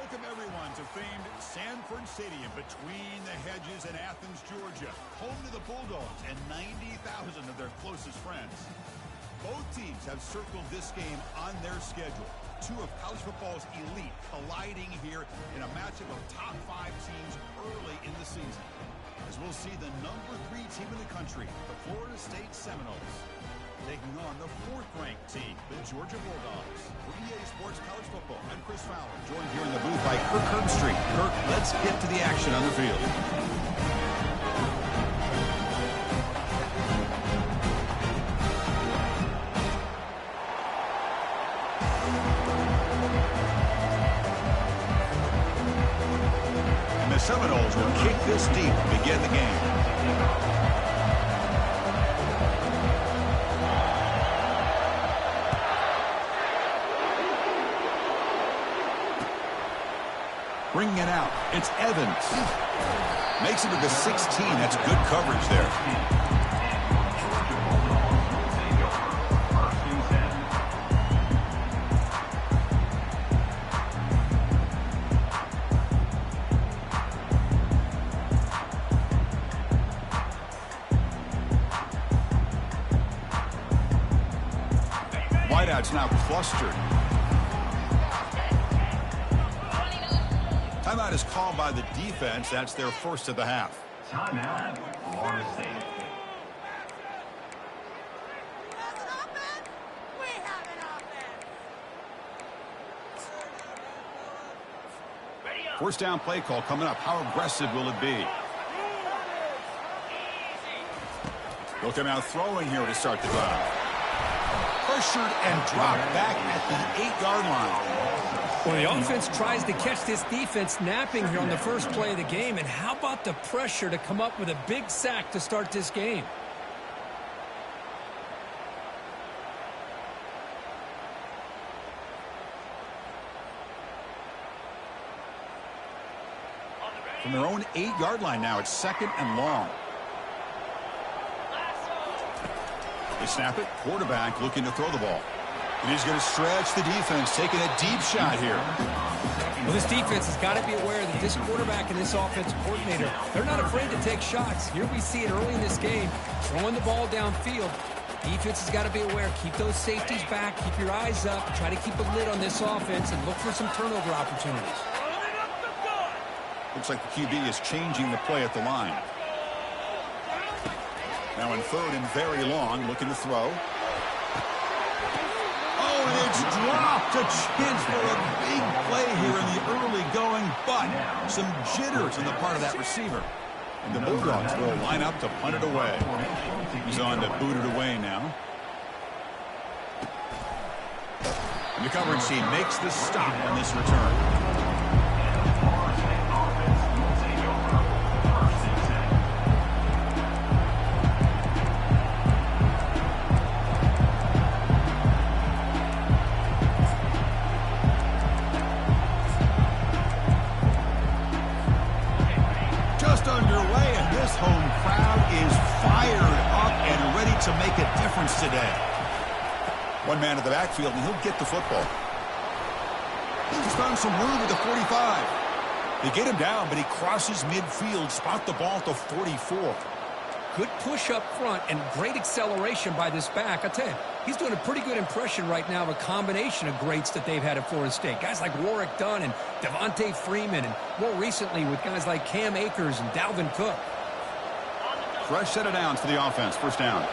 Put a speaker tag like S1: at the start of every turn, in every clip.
S1: Welcome, everyone, to famed Sanford Stadium between the hedges in Athens, Georgia, home to the Bulldogs and 90,000 of their closest friends. Both teams have circled this game on their schedule. Two of college football's elite colliding here in a matchup of top 5 teams early in the season. As we'll see the number 3 team in the country, the Florida State Seminoles, taking on the 4th-ranked team, the Georgia Bulldogs. For EA Sports College Football, I'm Chris Fowler, joined here in the booth by Kirk Herbstreit. Kirk, let's get to the action on the field. And the Seminoles will kick this deep to begin the game. Bringing it out, it's Evans. Makes it to the 16. That's good coverage there. Wideout's now clustered. Timeout is called by the defense. That's their first of the half.
S2: Timeout, Florida State.
S1: First down play call coming up. How aggressive will it be? They'll come out throwing here to start the drive. Pressured and dropped back at the 8-yard line.
S3: Well, the offense tries to catch this defense napping here on the first play of the game. And how about the pressure to come up with a big sack to start this game?
S1: From their own 8-yard line now, it's 2nd and long. They snap it. Quarterback looking to throw the ball. And he's going to stretch the defense, taking a deep shot here.
S3: Well, this defense has got to be aware that this quarterback and this offensive coordinator, they're not afraid to take shots. Here we see it early in this game, throwing the ball downfield. Defense has got to be aware. Keep those safeties back. Keep your eyes up. Try to keep a lid on this offense and look for some turnover opportunities.
S1: Looks like the QB is changing the play at the line. Now in 3rd and very long, looking to throw. Oh, and it's dropped. A chance for a big play here in the early going, but some jitters on the part of that receiver. And the Bulldogs will line up to punt it away. He's on to boot it away now. And the coverage team makes the stop on this return. To make a difference today. One man at the backfield, and he'll get the football. He's found some room at the 45. They get him down, but he crosses midfield, spot the ball at the 44.
S3: Good push up front and great acceleration by this back. I tell you, he's doing a pretty good impression right now of a combination of greats that they've had at Florida State. Guys like Warwick Dunn and Devontae Freeman, and more recently with guys like Cam Akers and Dalvin Cook.
S1: Fresh set of downs for the offense. First down.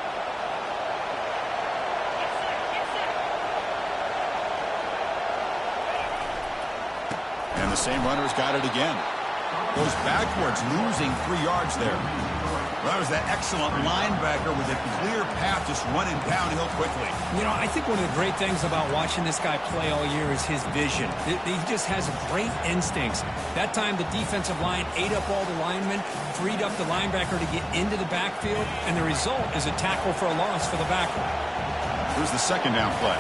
S1: And the same runner's got it again. Goes backwards, losing 3 yards there. Well, that was that excellent linebacker with a clear path just running downhill quickly.
S3: You know, I think one of the great things about watching this guy play all year is his vision. He just has great instincts. That time, the defensive line ate up all the linemen, freed up the linebacker to get into the backfield, and the result is a tackle for a loss for the backer.
S1: Here's the 2nd down play.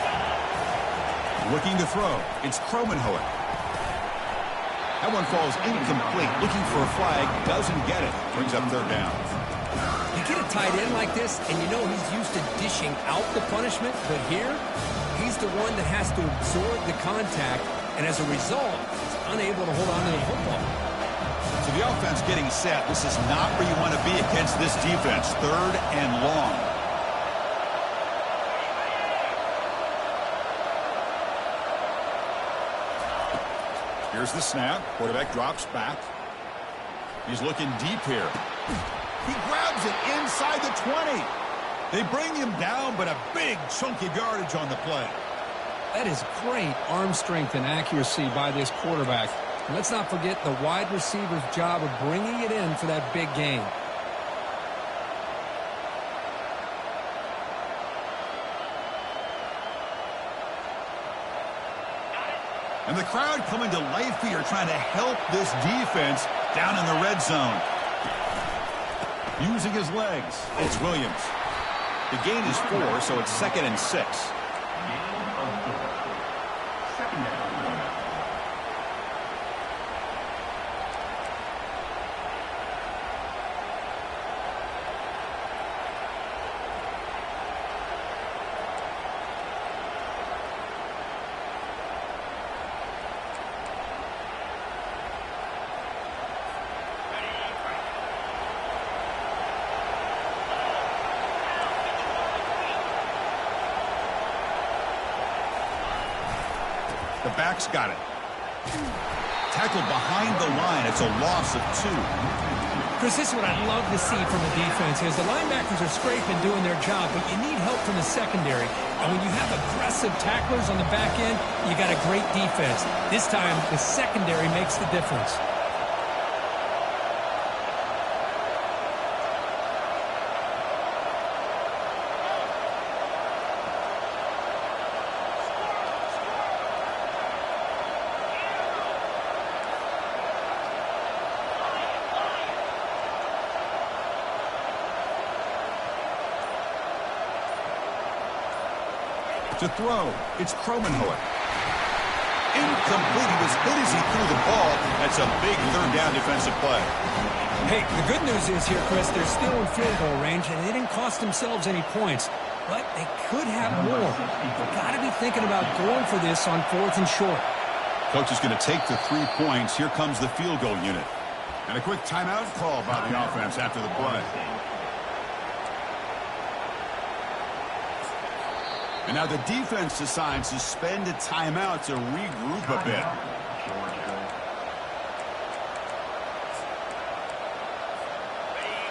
S1: Looking to throw. It's Cromenhoek. That one falls incomplete. Looking for a flag. Doesn't get it. Brings up 3rd down.
S3: You get a tight end like this, and you know he's used to dishing out the punishment, but here, he's the one that has to absorb the contact, and as a result, it's unable to hold on to the football.
S1: So the offense getting set. This is not where you want to be against this defense. 3rd and long. Here's the snap. Quarterback drops back. He's looking deep here. He grabs it inside the 20. They bring him down, but a big chunk of yardage on the play.
S3: That is great arm strength and accuracy by this quarterback. And let's not forget the wide receiver's job of bringing it in for that big gain.
S1: And the crowd coming to life here, trying to help this defense down in the red zone. Using his legs, it's Williams. The gain is 4, so it's 2nd and 6. The back's got it. Tackled behind the line. It's a loss of 2.
S3: Chris, this is what I'd love to see from the defense is the linebackers are scraping, doing their job, but you need help from the secondary. And when you have aggressive tacklers on the back end, you got a great defense. This time, the secondary makes the difference.
S1: To throw, it's Kromenhoek. Incomplete. He was hit as he threw the ball. That's a big 3rd down defensive play.
S3: Hey, the good news is here, Chris, they're still in field goal range, and they didn't cost themselves any points. But they could have more. They've got to be thinking about going for this on 4th and short.
S1: Coach is going to take the 3 points. Here comes the field goal unit. And a quick timeout call by the offense after the play. And now the defense decides to spend a timeout to regroup a bit.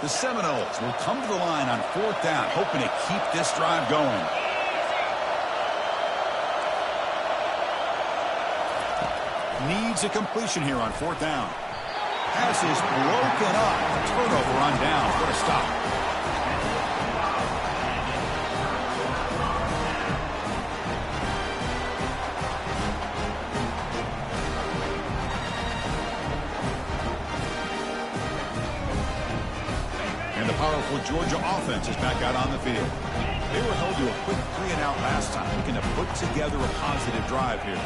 S1: The Seminoles will come to the line on 4th down, hoping to keep this drive going. Needs a completion here on 4th down. Pass is broken up. Turnover on down. What a stop. And the powerful Georgia offense is back out on the field. They were held to a quick 3-and-out last time, looking to put together a positive drive here.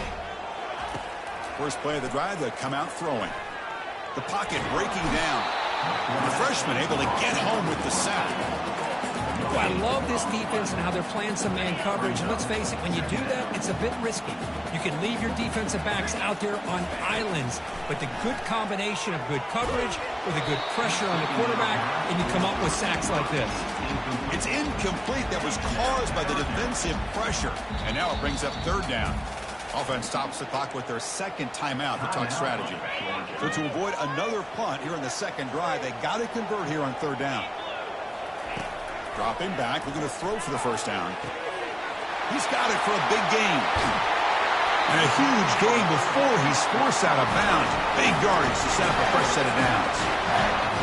S1: First play of the drive, they come out throwing. The pocket breaking down. And the freshman able to get home with the sack.
S3: Oh, I love this defense and how they're playing some man coverage. And let's face it, when you do that, it's a bit risky. You can leave your defensive backs out there on islands, but the good combination of good coverage with a good pressure on the quarterback, and you come up with sacks like this.
S1: It's incomplete. That was caused by the defensive pressure. And now it brings up 3rd down. Offense stops the clock with their 2nd timeout to talk strategy. So to avoid another punt here in the 2nd drive, they got to convert here on 3rd down. Dropping back, we're going to throw for the 1st down. He's got it for a big gain. And a huge gain before he's forced out of bounds. Big yardage to set up a fresh set of downs.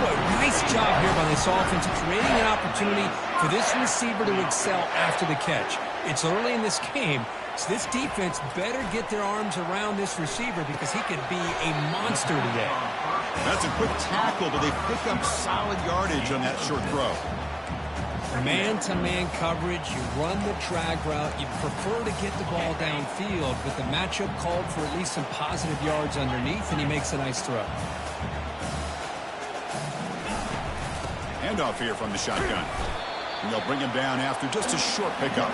S3: Boy, nice job here by this offense, creating an opportunity for this receiver to excel after the catch. It's early in this game, so this defense better get their arms around this receiver because he could be a monster today.
S1: That's a quick tackle, but they pick up solid yardage on that short throw.
S3: Man-to-man coverage, you run the drag route, you prefer to get the ball downfield, but the matchup called for at least some positive yards underneath, and he makes a nice throw.
S1: Handoff here from the shotgun. And they'll bring him down after just a short pickup.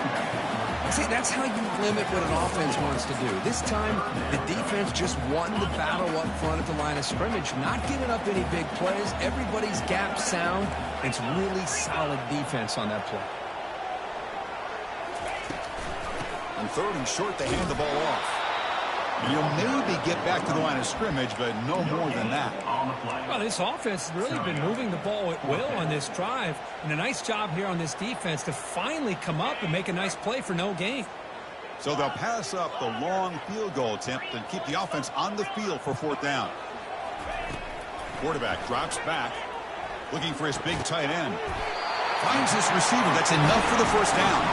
S3: See, that's how you limit what an offense wants to do. This time, the defense just won the battle up front at the line of scrimmage, not giving up any big plays. Everybody's gap sound. It's really solid defense on that play.
S1: On 3rd and short, they hand the ball off. You'll maybe get back to the line of scrimmage, but no more than that.
S3: Well, this offense has really been moving the ball at will on this drive. And a nice job here on this defense to finally come up and make a nice play for no gain.
S1: So they'll pass up the long field goal attempt and keep the offense on the field for 4th down. Quarterback drops back, looking for his big tight end. Finds his receiver. That's enough for the 1st down.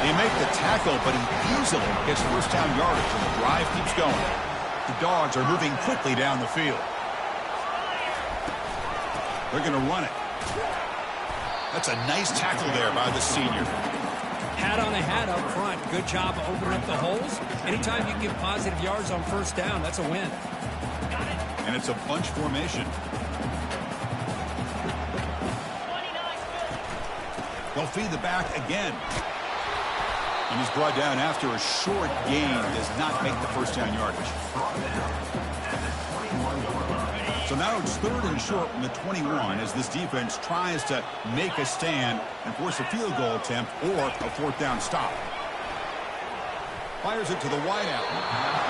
S1: They make the tackle, but he easily gets 1st down yardage, and the drive keeps going. The Dogs are moving quickly down the field. They're going to run it. That's a nice tackle there by the senior.
S3: Hat on a hat up front. Good job of opening up the holes. Anytime you get positive yards on 1st down, that's a win.
S1: And it's a bunch formation. They'll feed the back again. And he's brought down after a short gain. Does not make the 1st down yardage. So now it's 3rd and short from the 21 as this defense tries to make a stand and force a field goal attempt or a 4th down stop. Fires it to the wideout.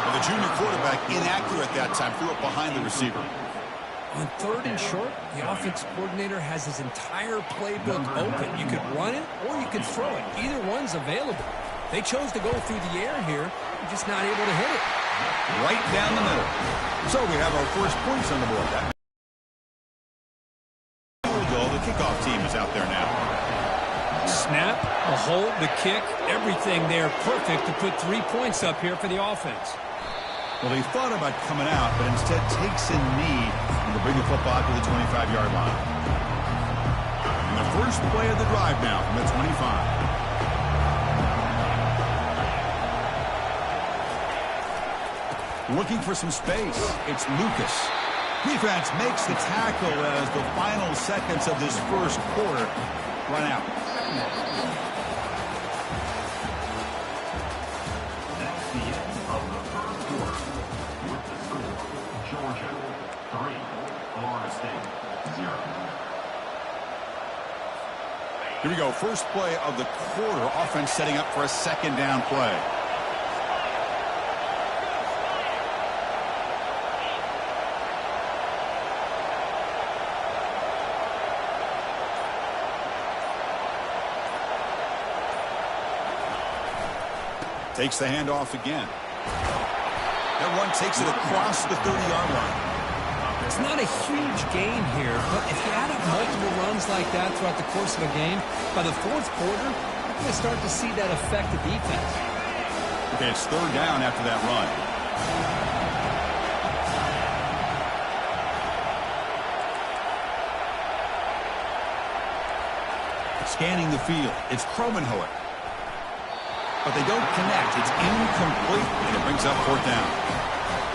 S1: But the junior quarterback inaccurate that time. Threw it behind the receiver.
S3: On 3rd and short, the offense coordinator has his entire playbook open. You could run it or you could throw it. Either one's available. They chose to go through the air here. They're just not able to hit it.
S1: Right down the middle. So we have our first points on the board. The kickoff team is out there now.
S3: Snap, the hold, the kick, everything there perfect to put 3 points up here for the offense.
S1: Well, they thought about coming out, but instead takes a knee and to bring the football to the 25-yard line. And the first play of the drive now from the 25. Looking for some space. It's Lucas. Defense makes the tackle as the final seconds of this first quarter run out.
S2: That's the end of the first quarter. With the score, Georgia 3, Florida State 0.
S1: Here we go. First play of the quarter. Offense setting up for a 2nd down play. Takes the handoff again. That run takes it across the 30-yard line.
S3: It's not a huge gain here, but if you add up multiple runs like that throughout the course of a game, by the 4th quarter, you're going to start to see that affect the defense.
S1: Okay, it's 3rd down after that run. Scanning the field. It's Kromenhoek. But they don't connect. It's incomplete, and it brings up 4th down.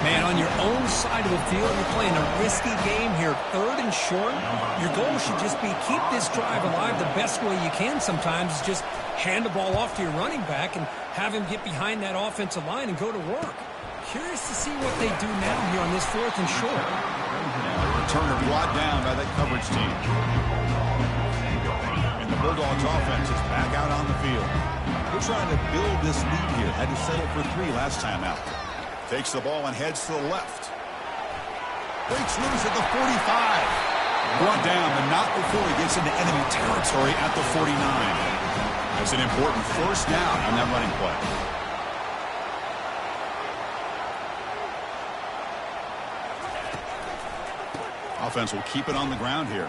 S3: Man, on your own side of the field, you're playing a risky game here. 3rd and short. Your goal should just be keep this drive alive the best way you can sometimes. Is just hand the ball off to your running back and have him get behind that offensive line and go to work. Curious to see what they do now here on this 4th and short.
S1: The returner brought down by that coverage team. And the Bulldogs offense is back out on the field. They're trying to build this lead here. Had to settle for 3 last time out. Takes the ball and heads to the left. Breaks loose at the 45. Brought down, but not before he gets into enemy territory at the 49. That's an important 1st down on that running play. Offense will keep it on the ground here.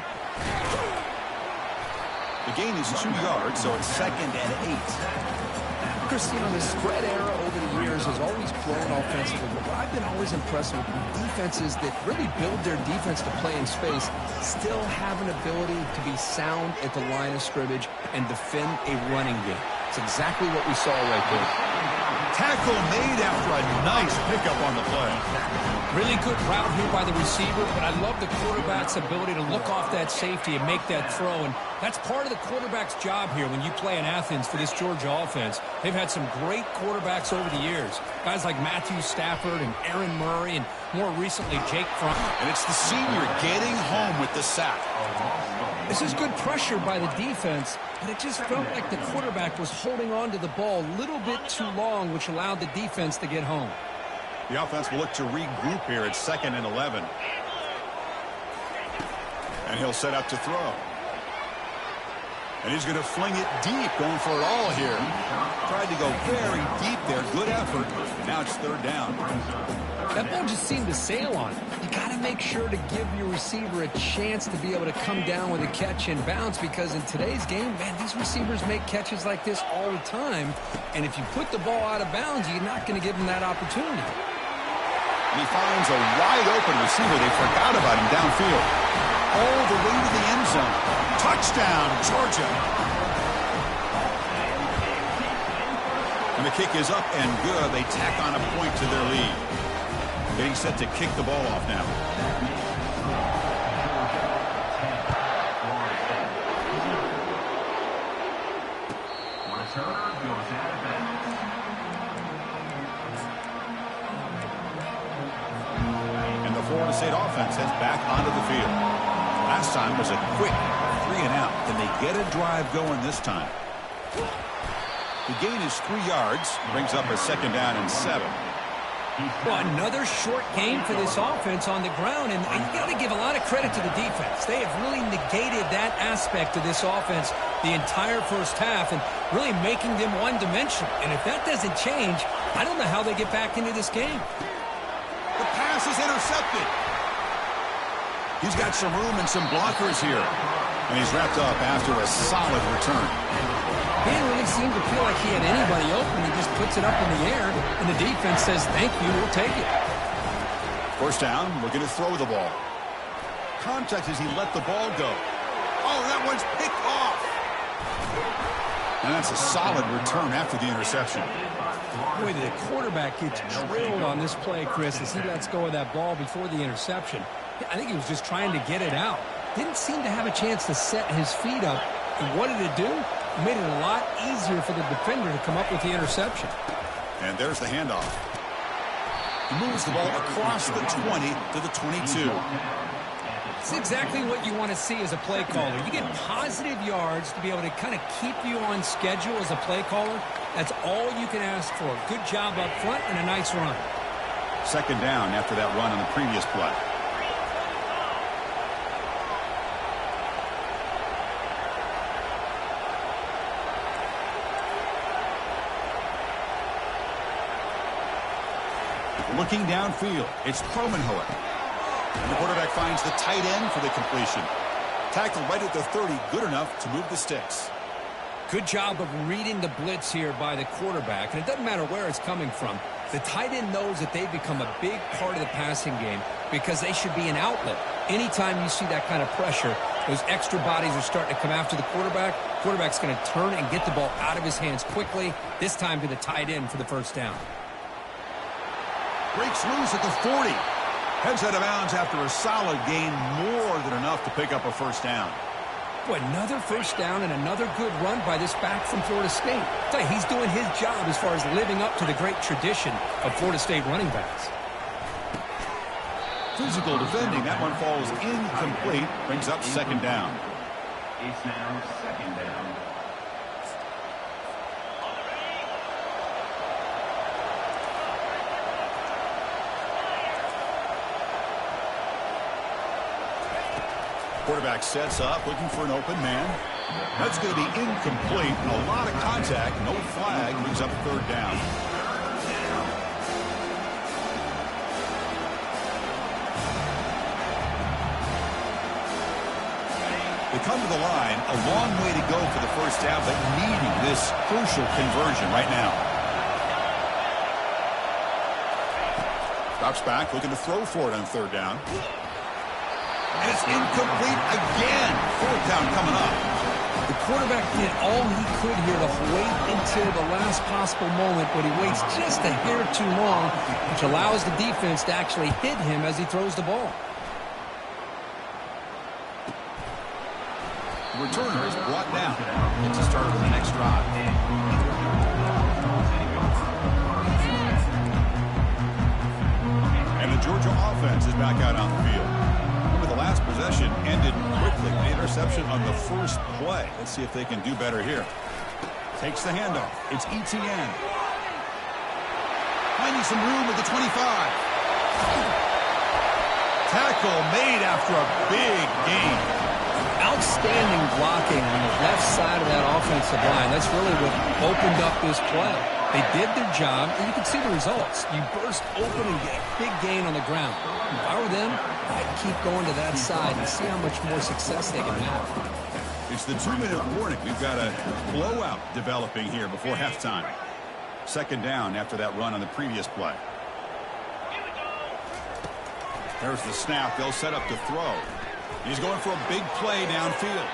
S1: The gain is 2 yards, so it's 2nd and 8.
S3: Christine, the spread era over the years has always grown offensively, but what I've been always impressed with defenses that really build their defense to play in space still have an ability to be sound at the line of scrimmage and defend a running game. It's exactly what we saw right there.
S1: Tackle made after a nice pickup on the play.
S3: Really good route here by the receiver, but I love the quarterback's ability to look off that safety and make that throw. And that's part of the quarterback's job here when you play in Athens for this Georgia offense. They've had some great quarterbacks over the years. Guys like Matthew Stafford and Aaron Murray and more recently Jake Fromm.
S1: And it's the senior getting home with the sack.
S3: This is good pressure by the defense, but it just felt like the quarterback was holding on to the ball a little bit too long, which allowed the defense to get home.
S1: The offense will look to regroup here at 2nd and 11. And he'll set up to throw. And he's going to fling it deep, going for it all here. Tried to go very deep there. Good effort. Now it's 3rd down.
S3: That ball just seemed to sail on it. You got to make sure to give your receiver a chance to be able to come down with a catch and bounce, because in today's game, man, these receivers make catches like this all the time. And if you put the ball out of bounds, you're not going to give them that opportunity.
S1: And he finds a wide-open receiver. They forgot about him downfield. All the way to the end zone. Touchdown, Georgia. And the kick is up and good. They tack on a point to their lead. Getting set to kick the ball off now.
S2: Returner goes out of bounds.
S1: And the Florida State offense heads back onto the field. Last time was a quick 3 and out. Can they get a drive going this time? The gain is 3 yards. Brings up a 2nd down and 7.
S3: Well, another short game for this offense on the ground, and you got to give a lot of credit to the defense. They have really negated that aspect of this offense the entire first half and really making them one-dimensional. And if that doesn't change, I don't know how they get back into this game.
S1: The pass is intercepted. He's got some room and some blockers here. And he's wrapped up after a solid return.
S3: He didn't really seem to feel like he had anybody open. He just puts it up in the air, and the defense says, thank you, we'll take it.
S1: 1st down, looking to throw the ball. Contact as he let the ball go. Oh, that one's picked off. And that's a solid return after the interception.
S3: Boy, the quarterback gets drilled on this play, Chris, as he lets go of that ball before the interception. I think he was just trying to get it out. Didn't seem to have a chance to set his feet up. And what did it do? It made it a lot easier for the defender to come up with the interception.
S1: And there's the handoff. He moves the ball across the 20 to the 22.
S3: It's exactly what you want to see as a play caller. You get positive yards to be able to kind of keep you on schedule as a play caller. That's all you can ask for. Good job up front and a nice run.
S1: 2nd down after that run on the previous play. Looking downfield, it's Cromenhoek. And the quarterback finds the tight end for the completion. Tackled right at the 30, good enough to move the sticks.
S3: Good job of reading the blitz here by the quarterback. And it doesn't matter where it's coming from. The tight end knows that they've become a big part of the passing game because they should be an outlet. Anytime you see that kind of pressure, those extra bodies are starting to come after the quarterback. Quarterback's going to turn and get the ball out of his hands quickly, this time to the tight end for the 1st down.
S1: Breaks loose at the 40. Heads out of bounds after a solid gain, more than enough to pick up a 1st down.
S3: Boy, another 1st down and another good run by this back from Florida State. I tell you, he's doing his job as far as living up to the great tradition of Florida State running backs.
S1: Physical defending. That one falls incomplete. Brings up 2nd down.
S2: It's now 2nd down.
S1: Quarterback sets up, looking for an open man. That's going to be incomplete. A lot of contact, no flag, brings up 3rd down. They come to the line, a long way to go for the 1st down, but needing this crucial conversion right now. Drops back, looking to throw for it on 3rd down. And it's incomplete again. 4th down coming up.
S3: The quarterback did all he could here to wait until the last possible moment, but he waits just a hair too long, which allows the defense to actually hit him as he throws the ball.
S1: The returner is brought down. It's a start of the next drive. And the Georgia offense is back out on the field. Remember, the last possession ended quickly. The interception on the first play. Let's see if they can do better here. Takes the handoff. It's Ncaa. Finding some room at the 25. Tackle made after a big gain.
S3: Outstanding blocking on the left side of that offensive line. That's really what opened up this play. They did their job, and you can see the results. You burst open and get a big gain on the ground. If I were them, I'd keep going to that side and see how much more success they can have.
S1: It's the 2-minute warning. We've got a blowout developing here before halftime. Second down after that run on the previous play. There's the snap. They'll set up to throw. He's going for a big play downfield.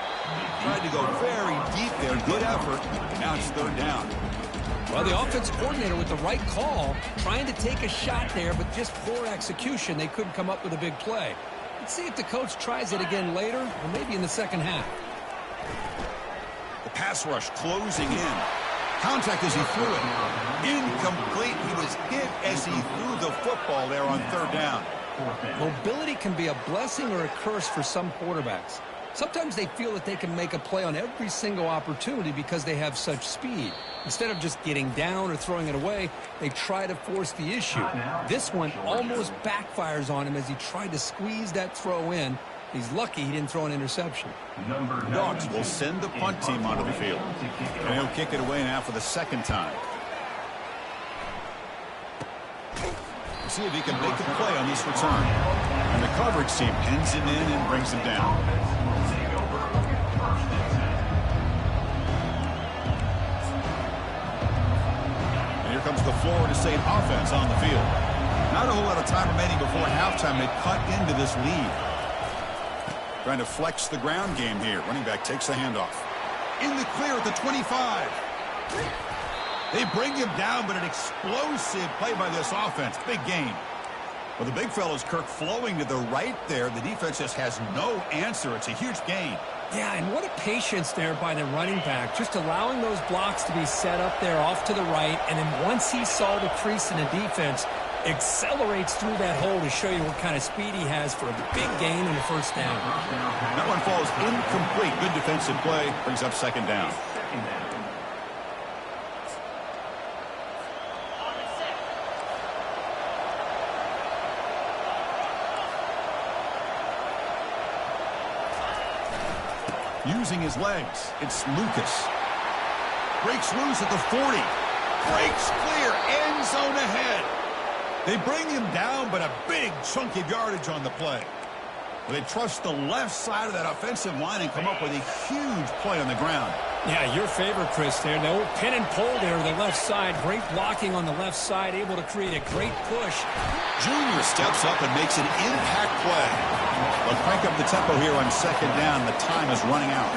S1: Tried to go very deep there. Good effort. Now it's third down.
S3: Well, the offensive coordinator with the right call, trying to take a shot there, but just poor execution. They couldn't come up with a big play. Let's see if the coach tries it again later, or maybe in the second half.
S1: The pass rush closing in. Contact as he threw it. Incomplete. He was hit as he threw the football there on third down.
S3: Mobility can be a blessing or a curse for some quarterbacks. Sometimes they feel that they can make a play on every single opportunity because they have such speed. Instead of just getting down or throwing it away, they try to force the issue. This one almost backfires on him as he tried to squeeze that throw in. He's lucky he didn't throw an interception.
S1: Dogs will send the punt team onto the field. And he'll kick it away now for the second time. See if he can make a play on this return. And the coverage team pins him in and brings him down. And here comes the Florida State offense on the field. Not a whole lot of time remaining before halftime. They cut into this lead. Trying to flex the ground game here. Running back takes the handoff. In the clear at the 25. They bring him down, but an explosive play by this offense. Big gain. Well, the big fella's Kirk flowing to the right there. The defense just has no answer. It's a huge gain.
S3: Yeah, and what a patience there by the running back. Just allowing those blocks to be set up there off to the right. And then once he saw the crease in the defense, accelerates through that hole to show you what kind of speed he has for a big gain and a first down.
S1: That one falls incomplete. Good defensive play. Brings up second down. Using his legs, it's Lucas. Breaks loose at the 40. Breaks clear, end zone ahead. They bring him down, but a big chunk of yardage on the play. They trust the left side of that offensive line and come up with a huge play on the ground.
S3: Yeah, your favorite, Chris, there. The old pin and pull there to the left side. Great blocking on the left side, able to create a great push.
S1: Junior steps up and makes an impact play. They'll crank up the tempo here on second down. The time is running out.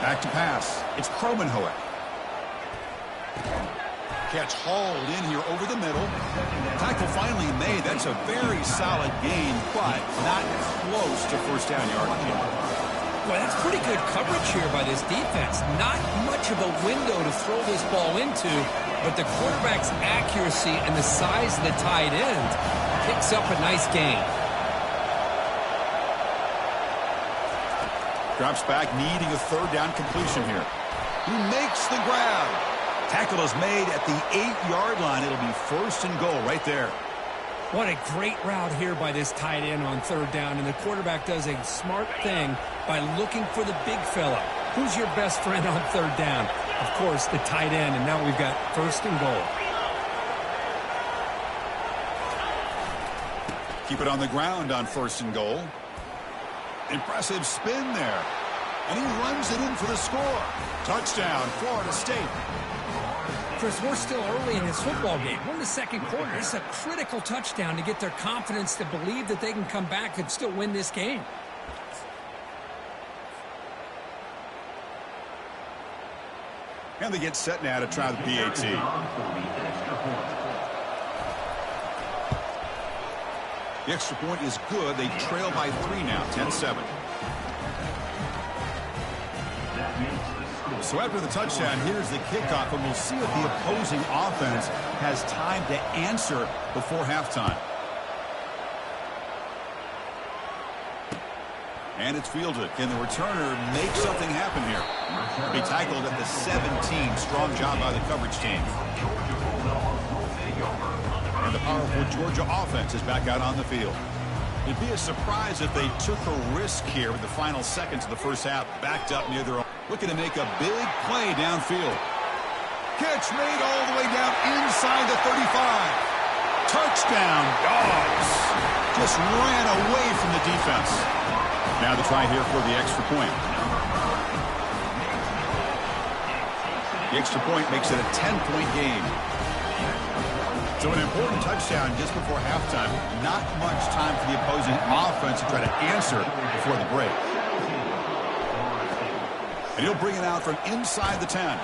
S1: Back to pass. It's Kromenhoek. Catch hauled in here over the middle. Tackle finally made. That's a very solid gain, but not close to first down yardage.
S3: Well, that's pretty good coverage here by this defense. Not much of a window to throw this ball into, but the quarterback's accuracy and the size of the tight end picks up a nice gain.
S1: Drops back, needing a third down completion here. He makes the grab. Tackle is made at the 8-yard line. It'll be first and goal right there.
S3: What a great route here by this tight end on third down, and the quarterback does a smart thing by looking for the big fella. Who's your best friend on third down? Of course, the tight end, and now we've got first and goal.
S1: Keep it on the ground on first and goal. Impressive spin there. And he runs it in for the score. Touchdown, Florida State.
S3: Chris, we're still early in this football game. We're in the second quarter. This is a critical touchdown to get their confidence to believe that they can come back and still win this game.
S1: And they get set now to try the PAT. The extra point is good. They trail by 3 now, 10-7. So after the touchdown, here's the kickoff, and we'll see if the opposing offense has time to answer before halftime. And it's fielded. Can the returner make something happen here? Be tackled at the 17. Strong job by the coverage team. And the powerful Georgia offense is back out on the field. It'd be a surprise if they took a risk here with the final seconds of the first half, backed up near their own. Looking to make a big play downfield. Catch made all the way down inside the 35. Touchdown, Dogs. Just ran away from the defense. Now the try here for the extra point. The extra point makes it a 10-point game. So an important touchdown just before halftime. Not much time for the opposing offense to try to answer before the break. And he'll bring it out from inside the 10. And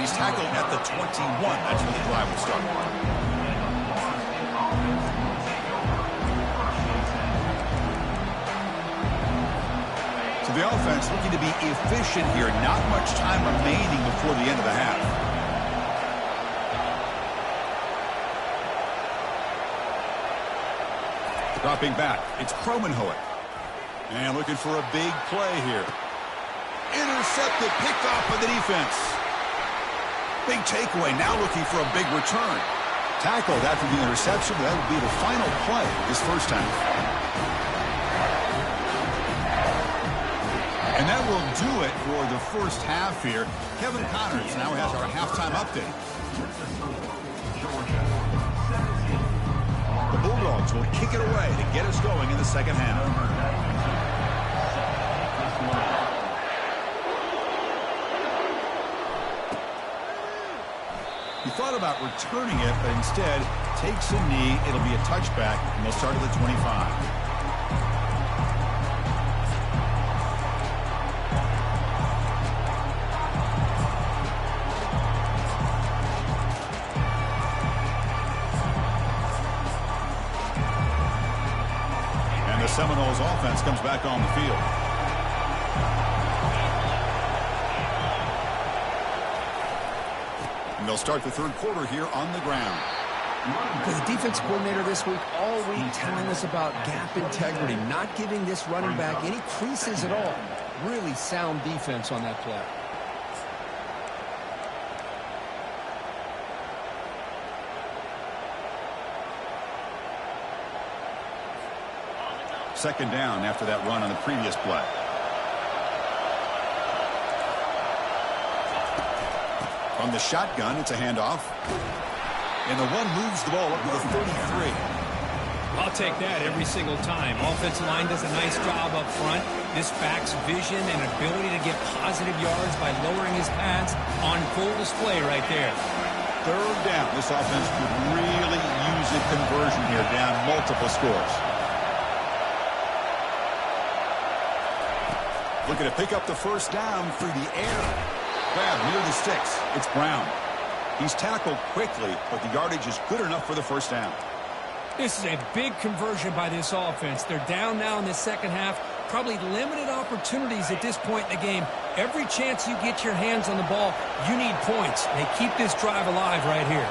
S1: he's tackled at the 21. That's where the drive will start. So the offense looking to be efficient here. Not much time remaining before the end of the half. Dropping back, it's Kromenhoek. And looking for a big play here. Intercepted, picked off by the defense. Big takeaway, now looking for a big return. Tackled after the interception, that will be the final play this first half. And that will do it for the first half here. Kevin Connors now has our halftime update. The Bulldogs will kick it away to get us going in the second half. He thought about returning it, but instead takes a knee. It'll be a touchback, and they'll start at the 25. Seminoles offense comes back on the field. And they'll start the third quarter here on the ground.
S3: The defense coordinator this week, all week, telling us about gap integrity, not giving this running back any creases at all. Really sound defense on that play.
S1: Second down after that run on the previous play. From the shotgun, it's a handoff. And the one moves the ball up to the 33.
S3: I'll take that every single time. Offensive line does a nice job up front. This back's vision and ability to get positive yards by lowering his pads on full display right there.
S1: Third down. This offense could really use a conversion here, down multiple scores. Looking to pick up the first down through the air. Grab near the sticks. It's Brown. He's tackled quickly, but the yardage is good enough for the first down.
S3: This is a big conversion by this offense. They're down now in the second half. Probably limited opportunities at this point in the game. Every chance you get your hands on the ball, you need points. They keep this drive alive right here.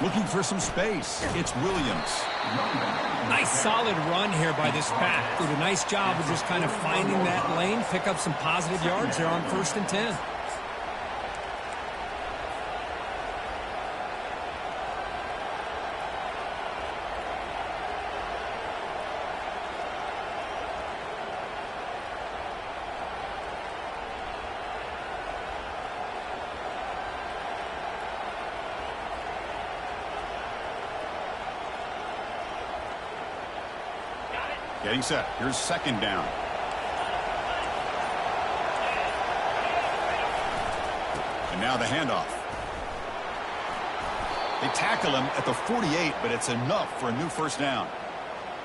S1: Looking for some space. It's Williams.
S3: Nice solid run here by this pack. Did a nice job of just kind of finding that lane, pick up some positive yards there on 1st and 10.
S1: Getting set. Here's second down. And now the handoff. They tackle him at the 48, but it's enough for a new first down.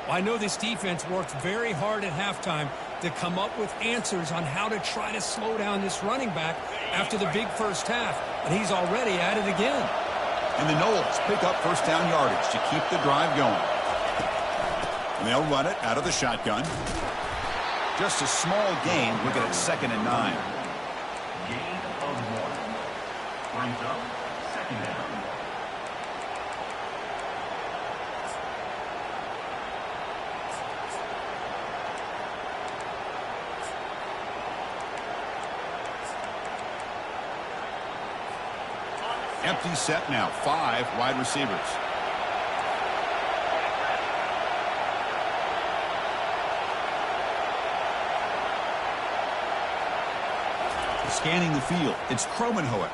S3: Well, I know this defense worked very hard at halftime to come up with answers on how to try to slow down this running back after the big first half, and he's already at it again.
S1: And the Knowles pick up first down yardage to keep the drive going. And they'll run it out of the shotgun. Just a small gain, looking at 2nd and 9.
S2: Gain of 1. Brings up 2nd down.
S1: Empty set now, 5 wide receivers. Scanning the field, it's Kromenhoek.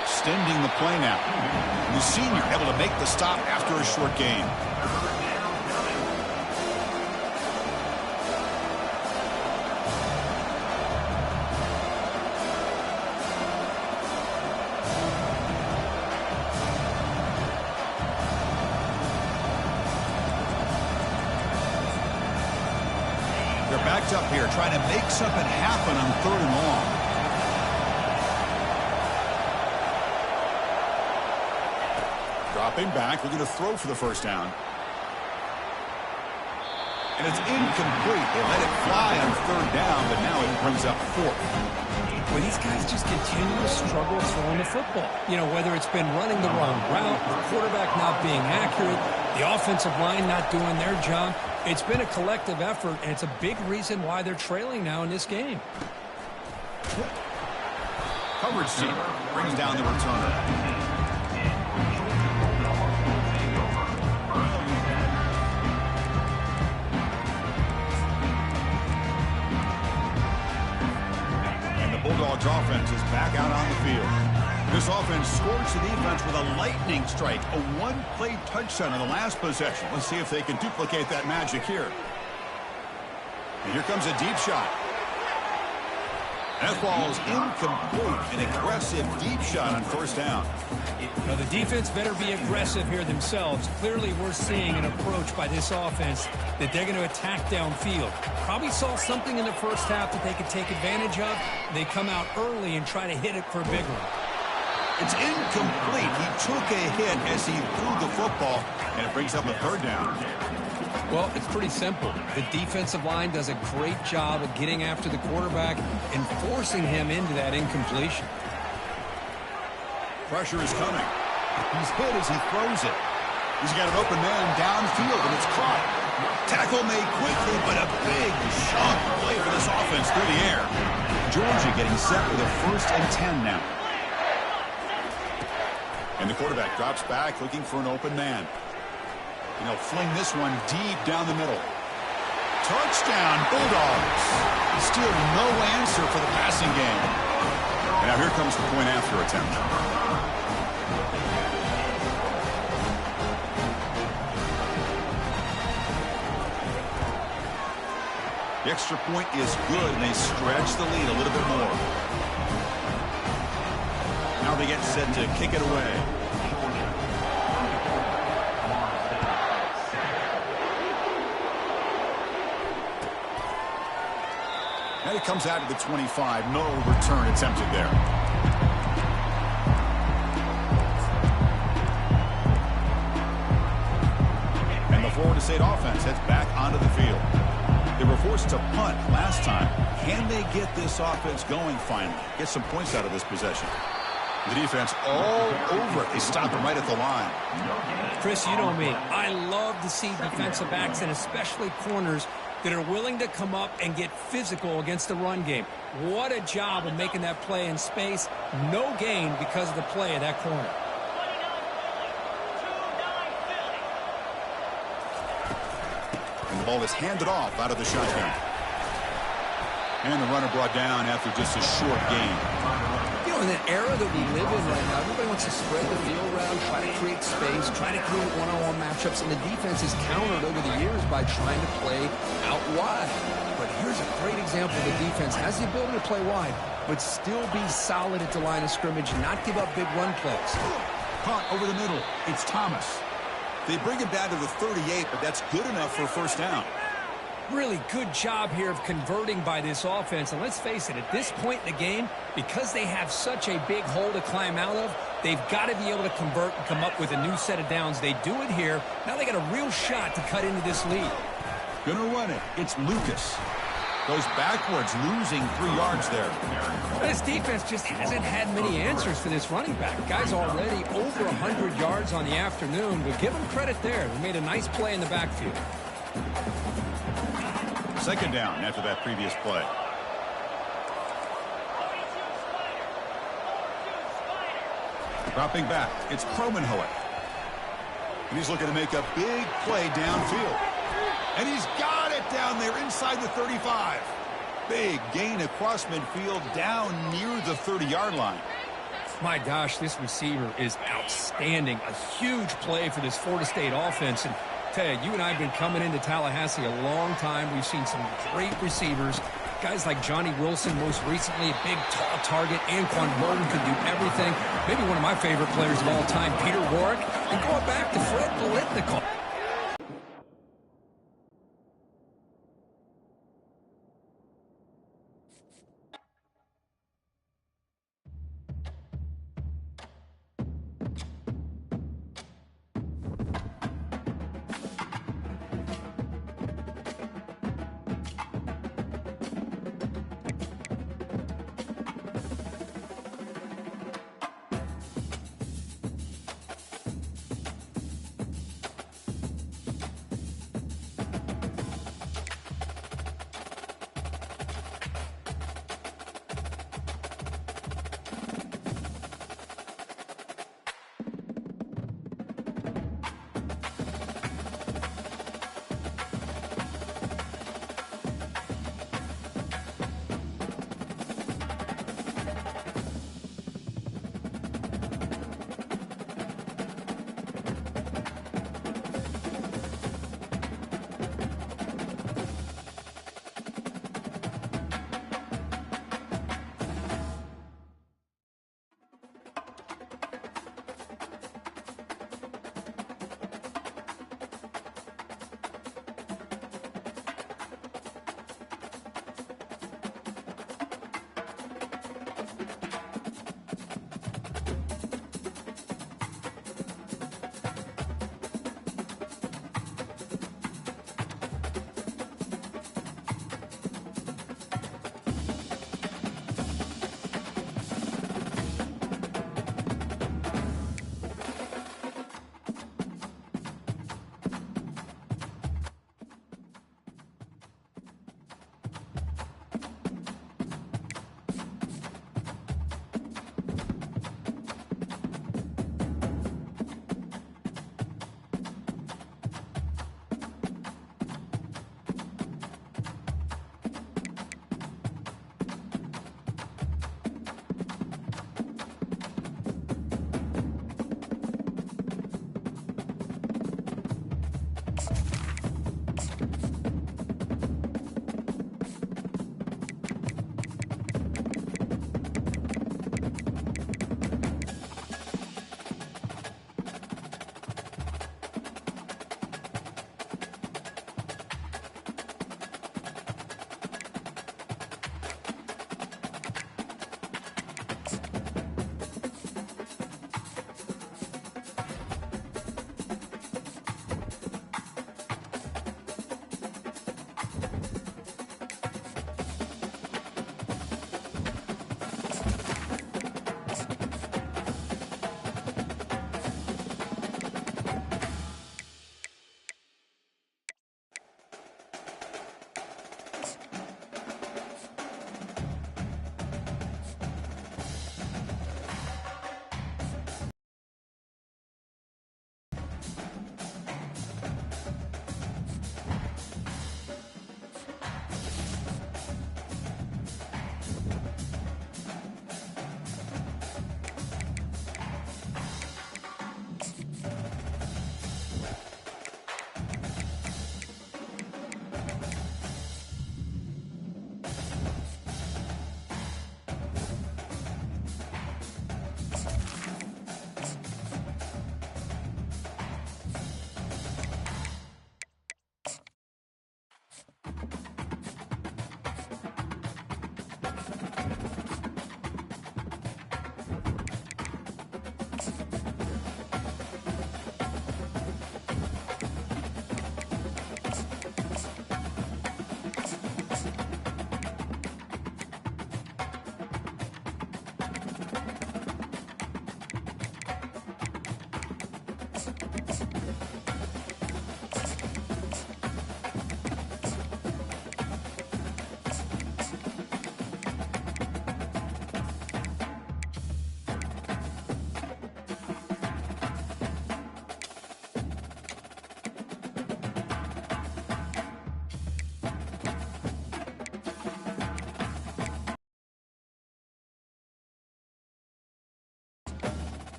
S1: Extending the play now. The senior able to make the stop after a short gain. Backed up here, trying to make something happen on 3rd and long. Dropping back, looking to throw for the first down. And it's incomplete. They let it fly on 3rd down, but now it brings up 4th.
S3: Well, these guys just continue to struggle throwing the football. You know, whether it's been running the wrong route, the quarterback not being accurate, the offensive line not doing their job. It's been a collective effort, and it's a big reason why they're trailing now in this game.
S1: Coverage team brings down the returner. And the Bulldogs offense is back out on the field. This offense scores the defense with a lightning strike, a one-play touchdown in the last possession. Let's see if they can duplicate that magic here. And here comes a deep shot. That ball is incomplete. An aggressive deep shot on first down.
S3: Now, the defense better be aggressive here themselves. Clearly, we're seeing an approach by this offense that they're going to attack downfield. Probably saw something in the first half that they could take advantage of. They come out early and try to hit it for a big one.
S1: It's incomplete. He took a hit as he threw the football, and it brings up a 3rd down.
S3: Well, it's pretty simple. The defensive line does a great job of getting after the quarterback and forcing him into that incompletion.
S1: Pressure is coming. He's hit as he throws it. He's got an open man downfield, and it's caught. Tackle made quickly, but a big chunk play for this offense through the air. Georgia getting set with a 1st and 10 now. And the quarterback drops back, looking for an open man. And he'll fling this one deep down the middle. Touchdown, Bulldogs. Still no answer for the passing game. And now here comes the point after attempt. The extra point is good, and they stretch the lead a little bit more. Now they get set to kick it away. And it comes out to the 25. No return attempted there. And the Florida State offense heads back onto the field. They were forced to punt last time. Can they get this offense going finally? Get some points out of this possession. The defense all over it. They stop them right at the line.
S3: Chris, you know me. I love to see defensive backs and especially corners that are willing to come up and get physical against the run game. What a job of making that play in space. No gain because of the play of that corner.
S1: And the ball is handed off out of the shotgun. And the runner brought down after just a short gain.
S3: You know, in the era that we live in right now, everybody wants to spread the field around, try to create space, try to create one-on-one matchups, and the defense is countered over the years by trying to play out wide. But here's a great example. The defense has the ability to play wide, but still be solid at the line of scrimmage, not give up big run plays.
S1: Caught over the middle. It's Thomas. They bring him down to the 38, but that's good enough for a first down.
S3: Really good job here of converting by this offense. And let's face it, at this point in the game, because they have such a big hole to climb out of, they've got to be able to convert and come up with a new set of downs. They do it here. Now they got a real shot to cut into this lead.
S1: Gonna run it. It's Lucas. Goes backwards, losing 3 yards there.
S3: This defense just hasn't had many answers for this running back. Guy's already over 100 yards on the afternoon, but give him credit there. They made a nice play in the backfield.
S1: Second down after that previous play. Dropping back, it's Kromenhoek. And he's looking to make a big play downfield. And he's got it down there inside the 35. Big gain across midfield down near the 30-yard line.
S3: My gosh, this receiver is outstanding. A huge play for this Florida State offense. And tell you, you and I have been coming into Tallahassee a long time. We've seen some great receivers. Guys like Johnny Wilson, most recently, a big, tall target. Anquan Bolden could do everything. Maybe one of my favorite players of all time, Peter Warrick. And going back to Fred Biletnikoff.